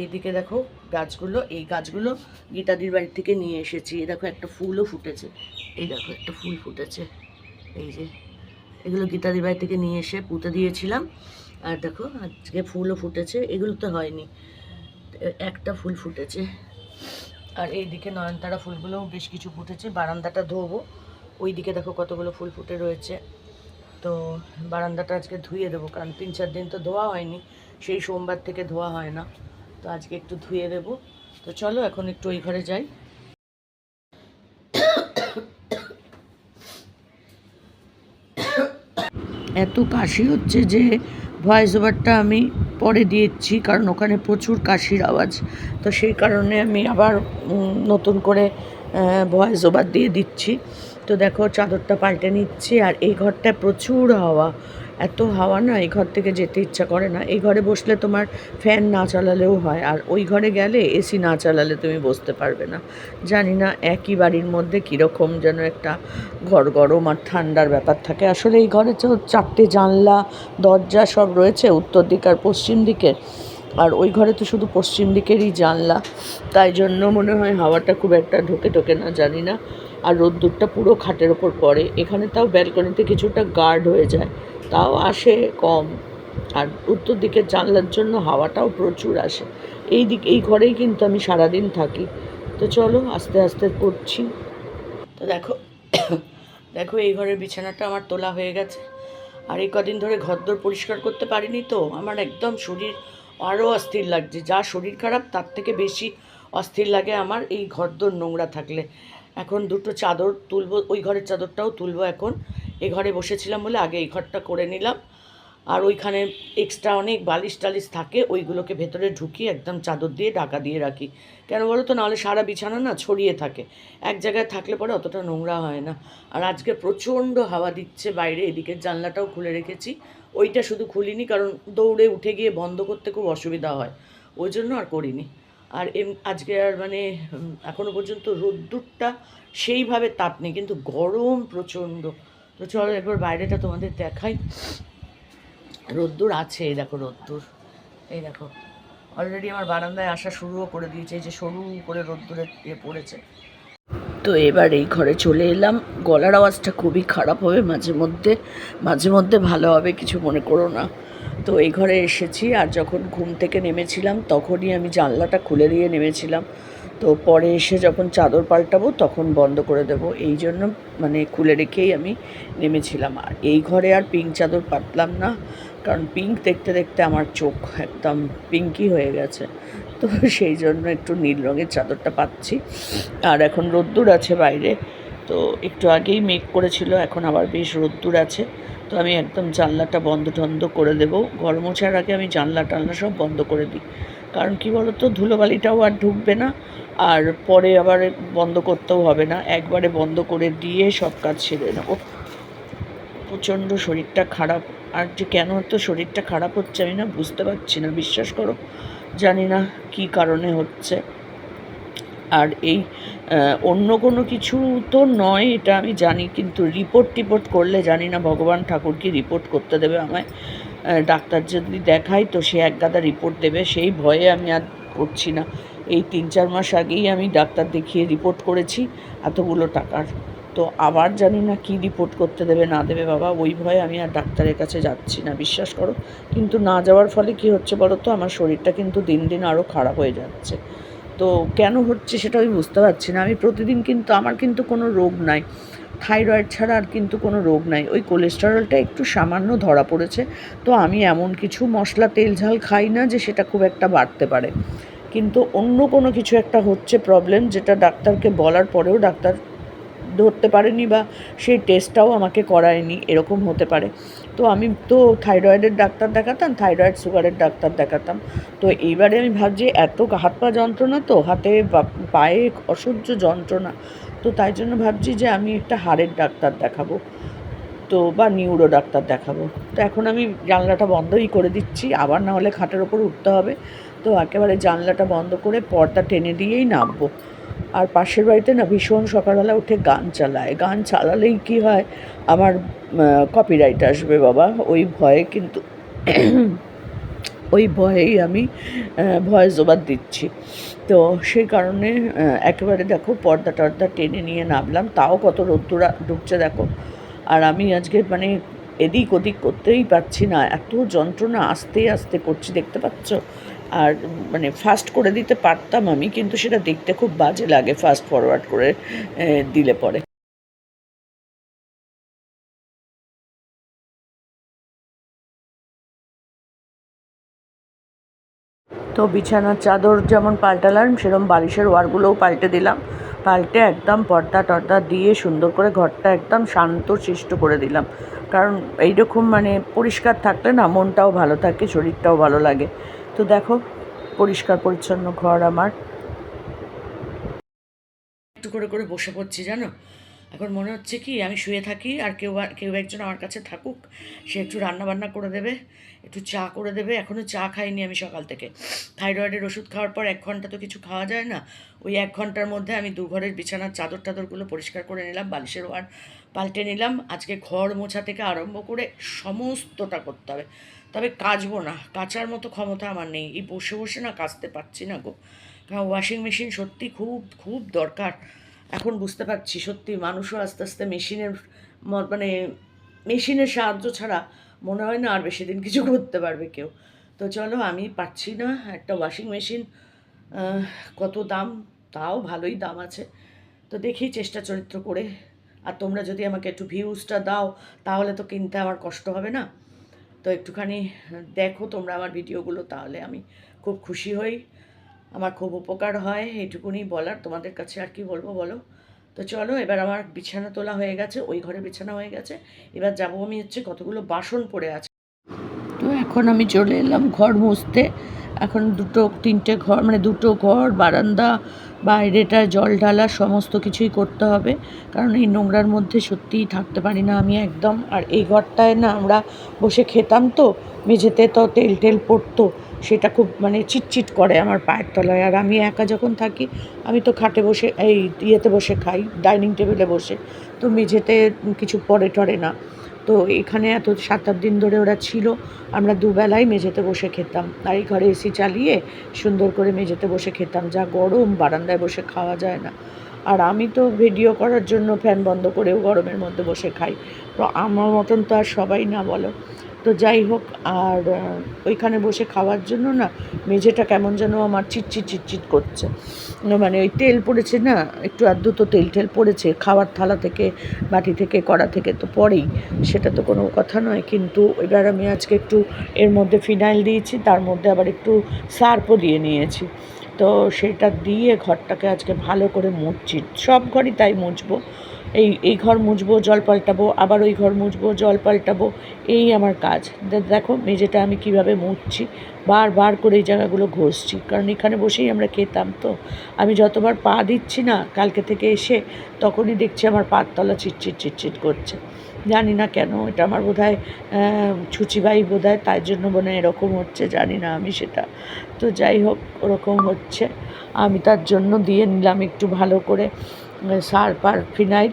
এইদিকে দেখো গাছগুলো, এই গাছগুলো গীতাদির বাড়ি থেকে নিয়ে এসেছি। এই দেখো একটা ফুলও ফুটেছে, এই দেখো একটা ফুল ফুটেছে, এই যে এগুলো গীতাদির বাড়ি থেকে নিয়ে এসে পুঁতে দিয়েছিলাম। আর দেখো আজকে ফুলও ফুটেছে, এগুলো তো হয়নি, একটা ফুল ফুটেছে। আর এইদিকে নয়নতারা ফুলগুলোও বেশ কিছু ফুটেছে। বারান্দাটা ধোবো, ওই দিকে দেখো কতগুলো ফুল ফুটে রয়েছে। তো বারান্দাটা আজকে ধুয়ে দেবো, কারণ 3-4 দিন তো ধোয়া হয়নি, সেই সোমবার থেকে ধোয়া হয় না, তো আজকে একটু ধুয়ে দেবো। তো চলো এখন একটু ওই ঘরে যাই। এত কাশি হচ্ছে যে ভয়েস ওভারটা আমি পরে দিয়েছি, কারণ ওখানে প্রচুর কাশির আওয়াজ, তো সেই কারণে আমি আবার নতুন করে ভয়েস ওভার দিয়ে দিচ্ছি। তো দেখো চাদরটা পাল্টে নিচ্ছি, আর এই ঘরটা প্রচুর হাওয়া, এত হাওয়া না, এই ঘর থেকে যেতে ইচ্ছা করে না। এই ঘরে বসলে তোমার ফ্যান না চালালেও হয়, আর ওই ঘরে গেলে এসি না চালালে তুমি বসতে পারবে না। জানি না একই বাড়ির মধ্যে কীরকম যেন একটা ঘর গরম আর ঠান্ডার ব্যাপার থাকে। আসলে এই ঘরে তো 4টে জানলা দরজা সব রয়েছে, উত্তর দিক আর পশ্চিম দিকে, আর ওই ঘরে তো শুধু পশ্চিম দিকেরই জানলা, তাই জন্য মনে হয় হাওয়াটা খুব একটা ঢোকে ঢোকে না, জানি না। আর রোদ্দুরটা পুরো খাটের ওপর পড়ে, এখানে তাও ব্যালকনিতে কিছুটা গার্ড হয়ে যায়, তাও আসে কম। আর উত্তর দিকের জানলার জন্য হাওয়াটাও প্রচুর আসে। এই ঘরেই কিন্তু আমি সারাদিন থাকি। তো চলো আস্তে আস্তে করছি। তো দেখো দেখো এই ঘরের বিছানাটা আমার তোলা হয়ে গেছে। আর এই কদিন ধরে ঘরদোর পরিষ্কার করতে পারিনি, তো আমার একদম শরীর আরও অস্থির লাগছে। যা শরীর খারাপ তার থেকে বেশি অস্থির লাগে আমার এই ঘরদোর নোংরা থাকলে। এখন দুটো চাদর তুলবো, ওই ঘরের চাদরটাও তুলবো এখন। এই ঘরে বসেছিলাম বলে আগে এই ঘরটা করে নিলাম। আর ওইখানে এক্সট্রা অনেক বালিশ টালিশ থাকে, ওইগুলোকে ভেতরে ঢুকিয়ে একদম চাদর দিয়ে ঢাকা দিয়ে রাখি। কেন বলো তো, নাহলে সারা বিছানা না ছড়িয়ে থাকে, এক জায়গায় থাকলে পরে অতটা নোংরা হয় না। আর আজকে প্রচণ্ড হাওয়া দিচ্ছে বাইরে, এদিকের জানলাটাও খুলে রেখেছি, ওইটা শুধু খুলিনি কারণ দৌড়ে উঠে গিয়ে বন্ধ করতে খুব অসুবিধা হয়, ওই জন্য আর করিনি। আর আজকে আর মানে এখনও পর্যন্ত রোদ্দুরটা সেইভাবে তাপ নেই, কিন্তু গরম প্রচণ্ড। তো চলো একবার বাইরেটা তোমাদের দেখাই। রোদ্দুর আছে, এই দেখো রোদ্দুর, এই দেখো অলরেডি আমার বারান্দায় আসা শুরুও করে দিয়েছে, এই যে সরু করে রোদ্দুরের পড়েছে। তো এবার এই ঘরে চলে এলাম। গলার আওয়াজটা খুবই খারাপ হবে মাঝে মধ্যে ভালো হবে, কিছু মনে করো না। তো এই ঘরে এসেছি, আর যখন ঘুম থেকে নেমেছিলাম তখনই আমি জানলাটা খুলে দিয়ে নেমেছিলাম। তো পরে এসে যখন চাদর পাল্টাবো তখন বন্ধ করে দেব, এই জন্য মানে খুলে রেখেই আমি নেমেছিলাম। আর এই ঘরে আর পিঙ্ক চাদর পাতলাম না, কারণ পিঙ্ক দেখতে দেখতে আমার চোখ একদম পিঙ্কি হয়ে গেছে, তো সেই জন্য একটু নীল রঙের চাদরটা পাচ্ছি। আর এখন রোদ্দুর আছে বাইরে, তো একটু আগেই মেঘ করেছিল, এখন আবার বেশ রোদ্দুর আছে। তো আমি একদম জানলাটা বন্ধ করে দেবো। ঘর মোছার আগে আমি জানলা টানলা সব বন্ধ করে দিই, কারণ কি বলো তো, ধুলোবালিটাও আর ঢুকবে না, আর পরে আবার বন্ধ করতেও হবে না, একবারে বন্ধ করে দিয়ে সব কাজ সেরে নেবো। প্রচণ্ড শরীরটা খারাপ, আর যে কেন এত শরীরটা খারাপ হচ্ছে আমি না বুঝতে পারছি না, বিশ্বাস করো, জানি না কী কারণে হচ্ছে। আর এই অন্য কোনো কিছু তো নয়, এটা আমি জানি, কিন্তু রিপোর্ট করলে জানি না ভগবান ঠাকুর কি রিপোর্ট করতে দেবে আমায়। ডাক্তার যদি দেখাই তো সে একগাদা রিপোর্ট দেবে, সেই ভয়ে আমি আর করছি না। এই 3-4 মাস আগেই আমি ডাক্তার দেখিয়ে রিপোর্ট করেছি এতগুলো টাকার, তো আবার জানি না কি রিপোর্ট করতে দেবে না দেবে বাবা, ওই ভয়ে আমি আর ডাক্তারের কাছে যাচ্ছি না, বিশ্বাস করো। কিন্তু না যাওয়ার ফলে কি হচ্ছে বলো তো, আমার শরীরটা কিন্তু দিন দিন আরও খারাপ হয়ে যাচ্ছে। তো কেন হচ্ছে সেটা আমি বুঝতে পারছি না। আমি প্রতিদিন কিন্তু, আমার কিন্তু কোনো রোগ নাই, থাইরয়েড ছাড়া আর কিন্তু কোনো রোগ নাই, ওই কোলেস্টেরলটা একটু সামান্য ধরা পড়েছে। তো আমি এমন কিছু মশলা তেল ঝাল খাই না যে সেটা খুব একটা বাড়তে পারে, কিন্তু অন্য কোনো কিছু একটা হচ্ছে প্রবলেম, যেটা ডাক্তারকে বলার পরেও ডাক্তার ধরতে পারেনি বা সেই টেস্টটাও আমাকে করায়নি, এরকম হতে পারে। তো আমি তো থাইরয়েডের ডাক্তার দেখাতাম, থাইরয়েড সুগারের ডাক্তার দেখাতাম। তো এইবারে আমি ভাবছি এত হাত পা যন্ত্রণা, তো হাতে পায়ে অসহ্য যন্ত্রণা, তো তাই জন্য ভাবছি যে আমি একটা হাড়ের ডাক্তার দেখাবো, তো বা নিউরো ডাক্তার দেখাবো। তো এখন আমি জানলাটা বন্ধই করে দিচ্ছি, আবার না হলে খাটের ওপর উঠতে হবে। তো একেবারে জানলাটা বন্ধ করে পর্দা টেনে দিয়েই নামবো। আর পাশের বাড়িতে না ভীষণ সকালবেলা উঠে গান চালায়, গান চালালেই কি হয়, আমার কপিরাইট আসবে বাবা, ওই ভয়ে কিন্তু ওই ভয়েই আমি ভয়েস ওভার দিচ্ছি। তো সেই কারণে একেবারে দেখো পর্দা টর্দা টেনে নিয়ে নামলাম, তাও কত রোদ্দুর ঢুকছে দেখো। আর আমি আজকে মানে এদিক ওদিক করতেই পারছি না, এত যন্ত্রণা, আস্তে আস্তে করছি দেখতে পাচ্ছ। আর মানে ফাস্ট করে দিতে পারতাম আমি, কিন্তু সেটা দেখতে খুব বাজে লাগে ফাস্ট ফরওয়ার্ড করে দিলে পরে। তো বিছানার চাদর যেমন পাল্টালাম, সেরকম বালিশের ওয়ারগুলোও পাল্টে দিলাম। পাল্টে একদম পর্দা টর্দা দিয়ে সুন্দর করে ঘরটা একদম শান্ত শিষ্ট করে দিলাম। কারণ এইরকম মানে পরিষ্কার থাকলে না মনটাও ভালো থাকে, শরীরটাও ভালো লাগে। তো দেখো পরিষ্কার পরিচ্ছন্ন ঘর আমার। একটু করে করে বসে পড়ছি জানো। এখন মনে হচ্ছে কি আমি শুয়ে থাকি আর কেউ একজন আমার কাছে থাকুক, সে একটু রান্না বান্না করে দেবে, একটু চা করে দেবে। এখনও চা খাইনি আমি সকাল থেকে। থাইরয়েডের ওষুধ খাওয়ার পর 1 ঘন্টা তো কিছু খাওয়া যায় না। ওই 1 ঘন্টার মধ্যে আমি ঘরের বিছানার চাদর টাদরগুলো পরিষ্কার করে নিলাম, বালিশের ওয়ার পাল্টে নিলাম। আজকে ঘর মোছা থেকে আরম্ভ করে সমস্তটা করতে হবে। তবে কাচবো না, কাচার মতো ক্ষমতা আমার নেই, এই বসে বসে না কাচতে পারছি না গো। কারণ ওয়াশিং মেশিন সত্যি খুব খুব দরকার। এখন বুঝতে পারছি সত্যি মানুষও আস্তে আস্তে মেশিনের মানে মেশিনের সাহায্য ছাড়া মনে হয় না আর বেশি দিন কিছু করতে পারবে কেউ। তো চলো, আমি পারছি না একটা ওয়াশিং মেশিন, কত দাম, তাও ভালোই দাম আছে। তো দেখি চেষ্টা চরিত্র করে। আর তোমরা যদি আমাকে একটু ভিউজটা দাও তাহলে তো কিনতে আমার কষ্ট হবে না। তো একটুখানি দেখো তোমরা আমার ভিডিওগুলো, তাহলে আমি খুব খুশি হই, আমার খুব উপকার হয়। এইটুকুনি বলার, তোমাদের কাছে আর কি বলবো বলো। তো চলো, এবার আমার বিছানা তোলা হয়ে গেছে, ওই ঘরে বিছানা হয়ে গেছে। এবার যাবো আমি হচ্ছে কতগুলো বাসন পড়ে আছে। তো এখন আমি চলে এলাম ঘর মুছতে। এখন দুটো তিনটে ঘর, মানে দুটো ঘর, বারান্দা, বাইরেটা জল ঢালা, সমস্ত কিছুই করতে হবে। কারণ এই নোংরার মধ্যে সত্যিই থাকতে পারি না আমি একদম। আর এই ঘরটায় না আমরা বসে খেতাম, তো মেঝেতে তো তেল টেল পড়তো, সেটা খুব মানে চিটচিট করে আমার পায়ের তলায়। আর আমি একা যখন থাকি, আমি তো খাটে বসে এই ইয়েতে বসে খাই, ডাইনিং টেবিলে বসে, তো মেঝেতে কিছু পড়ে টরে না। তো এখানে এত 7-8 দিন ধরে ওরা ছিল, আমরা দুবেলাই মেঝেতে বসে খেতাম। আর এই ঘরে এসি চালিয়ে সুন্দর করে মেঝেতে বসে খেতাম, যা গরম, বারান্দায় বসে খাওয়া যায় না। আর আমি তো ভিডিও করার জন্য ফ্যান বন্ধ করেও গরমের মধ্যে বসে খাই। তো আমার মতন তো আর সবাই না বলো। তো যাই হোক, আর ওইখানে বসে খাওয়ার জন্য না মেঝেটা কেমন যেন আমার চিটচিট চিটচিট করছে। মানে ওই তেল পড়েছে না, একটু আধটু তো তেল টেল পড়েছে খাওয়ার থালা থেকে, বাটি থেকে, কড়া থেকে তো পড়েই, সেটা তো কোনো কথা নয়। কিন্তু এবার আমি আজকে একটু এর মধ্যে ফিনাইল দিয়েছি, তার মধ্যে আবার একটু সার্ফও দিয়ে নিয়েছি। তো সেটা দিয়ে ঘরটাকে আজকে ভালো করে মুছছি, সব ঘরই তাই মুছবো। এই ঘর মুছবো, জল পাল্টাবো, আবার ওই ঘর মুছবো, জল পাল্টাবো, এই আমার কাজ। দেখো মেঝেটা আমি কিভাবে মুছছি, বারবার করে এই জায়গাগুলো ঘষছি, কারণ এখানে বসেই আমরা খেতাম। তো আমি যতবার পা দিচ্ছি না কালকে থেকে এসে, তখনই দেখছি আমার পার তলা চিটচিট চিটচিট করছে। জানি না কেন, এটা আমার বোধহয় ছুচিবাই বোধহয়, তাই জন্য মনে হয় এরকম হচ্ছে, জানি না আমি সেটা। তো যাই হোক, ওরকম হচ্ছে। আমি তার জন্য দিয়ে নিলাম একটু ভালো করে সার্ফ আর ফিনাইল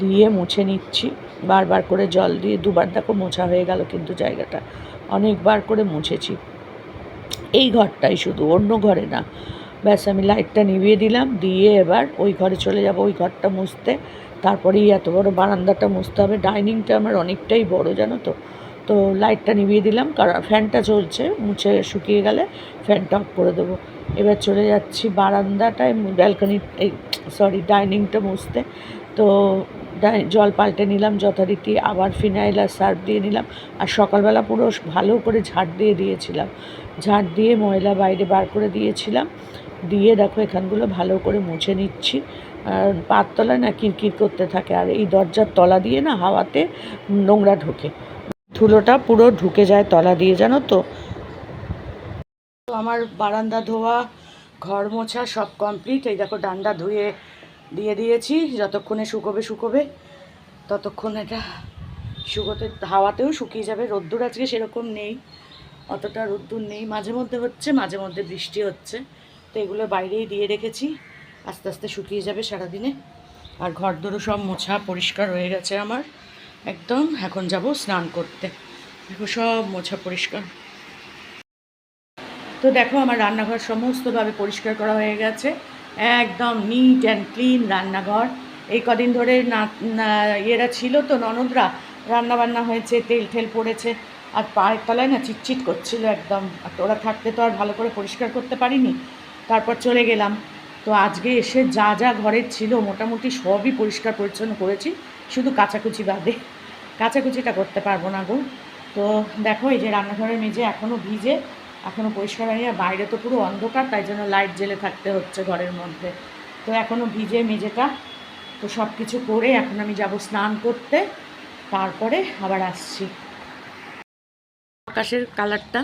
দিয়ে মুছে নিচ্ছি, বারবার করে জল দিয়ে। দুবার দেখো মোছা হয়ে গেল, কিন্তু জায়গাটা অনেকবার করে মুছেছি। এই ঘরটাই শুধু, অন্য ঘরে না। ব্যাস আমি লাইটটা নিভিয়ে দিলাম, দিয়ে এবার ওই ঘরে চলে যাব, ওই ঘরটা মুছতে। তারপরেই এত বড় বারান্দাটা মুছতে হবে। ডাইনিংটা আমার অনেকটাই বড় জানো তো। তো লাইটটা নিভিয়ে দিলাম, কারণ ফ্যানটা চলছে, মুছে শুকিয়ে গেলে ফ্যানটা অফ করে দেবো। এবার চলে যাচ্ছি বারান্দাটায়, ব্যালকনি, এই সরি ডাইনিংটা মুছতে। তো জল পাল্টে নিলাম যথারীতি, আবার ফিনাইল আর সার্ফ দিয়ে নিলাম। আর সকালবেলা পুরো ভালো করে ঝাড় দিয়ে দিয়েছিলাম, ঝাড় দিয়ে ময়লা বাইরে বার করে দিয়েছিলাম। দিয়ে দেখো এখানগুলো ভালো করে মুছে নিচ্ছি। আর পার তলায় না কিরকির করতে থাকে, আর এই দরজার তলা দিয়ে না হাওয়াতে নোংরা ঢোকে, ধুলোটা পুরো ঢুকে যায় তলা দিয়ে, জানো তো। তো আমার বারান্দা ধোয়া, ঘর মোছা সব কমপ্লিট। এই দেখো ডান্ডা ধুয়ে দিয়ে দিয়েছি, যতক্ষণে শুকোবে ততক্ষণ এটা শুকোতে, হাওয়াতেও শুকিয়ে যাবে। রোদ্দুর আজকে সেরকম নেই, অতটা রোদ্দুর নেই, মাঝে মধ্যে হচ্ছে, মাঝে মধ্যে বৃষ্টি হচ্ছে। তো এগুলো বাইরেই দিয়ে রেখেছি, আস্তে আস্তে শুকিয়ে যাবে সারাদিনে। আর ঘর দোরও সব মোছা পরিষ্কার হয়ে গেছে আমার একদম। এখন যাব স্নান করতে, দেখো সব মোছা পরিষ্কার। তো দেখো আমার রান্নাঘর সমস্তভাবে পরিষ্কার করা হয়ে গেছে, একদম নিট অ্যান্ড ক্লিন রান্নাঘর। এই কদিন ধরে ইয়েরা ছিল তো, ননদরা, রান্নাবান্না হয়েছে, তেল ঠেল পড়েছে, আর পায়ের তলায় না চিটচিট করছিল একদম। আর ওরা থাকতে তো আর ভালো করে পরিষ্কার করতে পারিনি, তারপর চলে গেলাম। তো আজকে এসে যা যা ঘরের ছিল মোটামুটি সবই পরিষ্কার পরিচ্ছন্ন করেছি, শুধু কাচাকুচি বাদে। কাচাকুচিটা করতে পারবো না গো। তো দেখো এই যে রান্নাঘরের মেঝে এখনও ভিজে, এখনও পরিষ্কার হয়নি, আর বাইরে তো পুরো অন্ধকার, তাই জন্য লাইট জ্বেলে থাকতে হচ্ছে ঘরের মধ্যে। তো এখনও ভিজে মেঝেটা। তো সব কিছু করে এখন আমি যাব স্নান করতে, তারপরে আবার আসছি। আকাশের কালারটা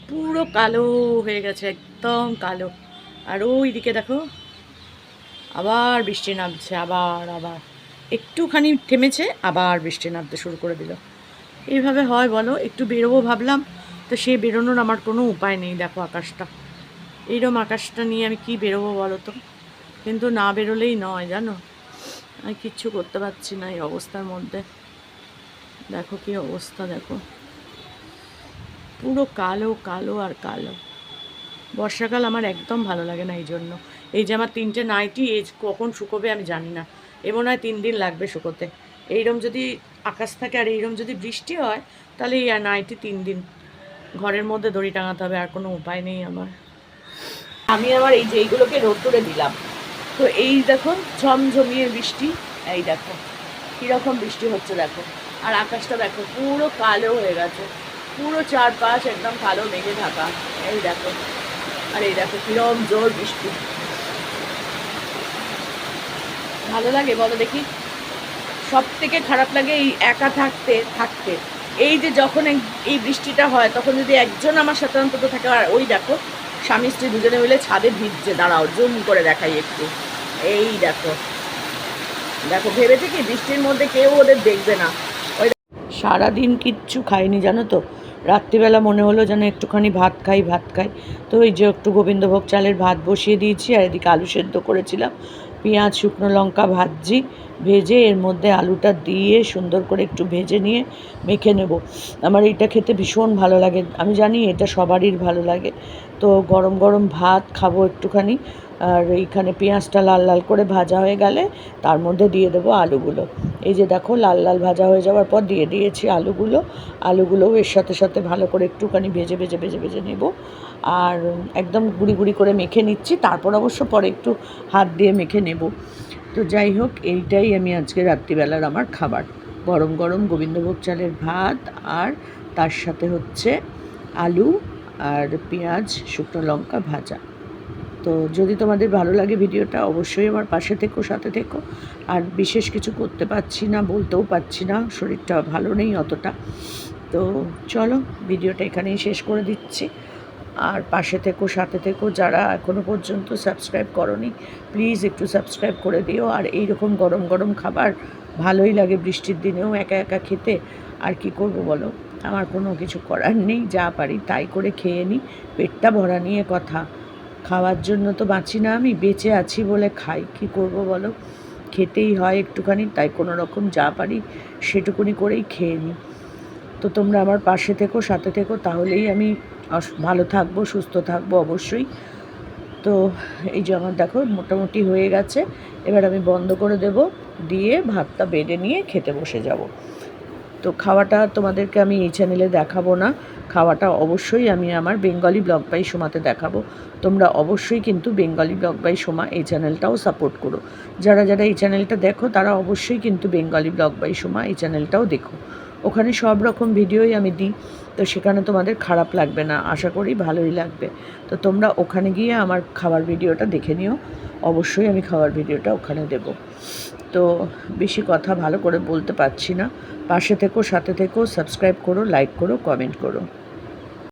পুরো কালো হয়ে গেছে, একদম কালো। আর ওই দিকে দেখো আবার বৃষ্টি নামছে, আবার আবার একটুখানি থেমেছে, আবার বৃষ্টি নামতে শুরু করে দিল। এইভাবে হয় বলো? একটু বেরোবো ভাবলাম, তো সে বেরোনোর আমার কোনো উপায় নেই। দেখো আকাশটা, এইরকম আকাশটা নিয়ে আমি কি বেরোবো বলো তো? কিন্তু না বেরোলেই নয়, জানো, আমি কিচ্ছু করতে পারছি না এই অবস্থার মধ্যে। দেখো কি অবস্থা, দেখো পুরো কালো কালো আর কালো। বর্ষাকাল আমার একদম ভালো লাগে না এই জন্য। এই যে আমার 3টে নাইটি, এই কখন শুকোবে আমি জানি না, এ মনে হয় 3 দিন লাগবে শুকোতে। এইরকম যদি আকাশ থাকে আর এইরকম যদি বৃষ্টি হয়, তাহলে এই নাইটি 3 দিন ঘরের মধ্যে দড়ি টাঙাতে হবে, আর কোনো উপায় নেই আমার। আমি আবার এই যে এইগুলোকে রোদ্দুরে দিলাম, তো এই দেখো ঝমঝমিয়ে বৃষ্টি, এই দেখো কীরকম বৃষ্টি হচ্ছে দেখো। আর আকাশটা দেখো পুরো কালো হয়ে গেছে, পুরো চারপাশ একদম কালো মেঘে ঢাকা, এই দেখো। আর এই দেখো কিরম জোর বৃষ্টি। ভালো লাগে বলো দেখি? সব থেকে খারাপ লাগে এই একা থাকতে থাকতে। এই যে যখন এই বৃষ্টিটা হয়, তখন যদি একজন আমার সাথে অন্তত থাকে। আর ওই দেখো স্বামী স্ত্রী দুজনে মিলে ছাদে ভিজছে, দাঁড়াও জুম করে দেখাই একটু। এই দেখো, দেখো ভেবেছে কি বৃষ্টির মধ্যে কেউ ওদের দেখবে না। ওই সারাদিন কিচ্ছু খাইনি জানো তো, রাত্রিবেলা মনে হলো যেন একটুখানি ভাত খাই ভাত খাই। তো ওই যে একটু গোবিন্দভোগ চালের ভাত বসিয়ে দিয়েছি, আর এদিকে আলু সেদ্ধ করেছিলাম, পেঁয়াজ শুকনো লঙ্কা ভাজছি, ভেজে এর মধ্যে আলুটা দিয়ে সুন্দর করে একটু ভেজে নিয়ে মেখে নেব। আমার এটা খেতে ভীষণ ভালো লাগে, আমি জানি এটা সবারই ভালো লাগে। তো গরম গরম ভাত খাবো একটুখানি, আর এইখানে পেঁয়াজটা লাল লাল করে ভাজা হয়ে গেলে তার মধ্যে দিয়ে দেবো আলুগুলো। এই যে দেখো লাল লাল ভাজা হয়ে যাওয়ার পর দিয়ে দিয়েছি আলুগুলোও এর সাথে সাথে ভালো করে একটুখানি ভেজে ভেজে ভেজে ভেজে নেব। আর একদম গুঁড়ি গুঁড়ি করে মেখে নিচ্ছি, তারপর অবশ্য পরে একটু হাত দিয়ে মেখে নেব। তো যাই হোক, এইটাই আমি আজকে রাত্রিবেলার আমার খাবার, গরম গরম গোবিন্দভোগ চালের ভাত, আর তার সাথে হচ্ছে আলু আর পেঁয়াজ শুকনো লঙ্কা ভাজা। তো যদি তোমাদের ভালো লাগে ভিডিওটা, অবশ্যই আমার পাশে থেকো, সাথে থেকো। আর বিশেষ কিছু করতে পারছি না, বলতেও পারছি না, শরীরটা ভালো নেই অতটা। তো চলো ভিডিওটা এখানেই শেষ করে দিচ্ছি। আর পাশে থেকো, সাথে থেকো। যারা এখনও পর্যন্ত সাবস্ক্রাইব করোনি, প্লিজ একটু সাবস্ক্রাইব করে দিও। আর এই রকম গরম গরম খাবার ভালোই লাগে বৃষ্টির দিনেও একা একা খেতে। আর কি করব বলো, আমার কোনো কিছু করার নেই, যা পারি তাই করে খেয়ে নিই। পেটটা ভরা নিয়ে কথা, খাওয়ার জন্য তো বাঁচি না, আমি বেঁচে আছি বলে খাই। কি করব বলো, খেতেই হয় একটুখানি, তাই কোনো রকম যা পারি সেটুকুনি করেই খেয়ে নিই। তো তোমরা আমার পাশে থেকো, সাথে থেকো, তাহলেই আমি ভালো থাকবো, সুস্থ থাকবো অবশ্যই। তো এই যে আমার দেখো মোটামুটি হয়ে গেছে, এবার আমি বন্ধ করে দেব, দিয়ে ভাতটা বেড়ে নিয়ে খেতে বসে যাব। তো খাওয়াটা তোমাদেরকে আমি এই চ্যানেলে দেখাবো না, খাওয়াটা অবশ্যই আমি আমার বেঙ্গলি ব্লগ বাই সোমাতে দেখাবো। তোমরা অবশ্যই কিন্তু বেঙ্গলি ব্লগ বাই সোমা এই চ্যানেলটাও সাপোর্ট করো। যারা যারা এই চ্যানেলটা দেখো তারা অবশ্যই কিন্তু বেঙ্গলি ব্লগ বাই সোমা এই চ্যানেলটাও দেখো। ওখানে সব রকম ভিডিওই আমি দিই, তো সেখানে তোমাদের খারাপ লাগবে না, আশা করি ভালোই লাগবে। তো তোমরা ওখানে গিয়ে আমার খাবার ভিডিওটা দেখে নিও, অবশ্যই আমি খাবার ভিডিওটা ওখানে দেব। তো বেশি কথা ভালো করে বলতে পারছি না, পাশে থেকো, সাথে থেকো, সাবস্ক্রাইব করো, লাইক করো, কমেন্ট করো।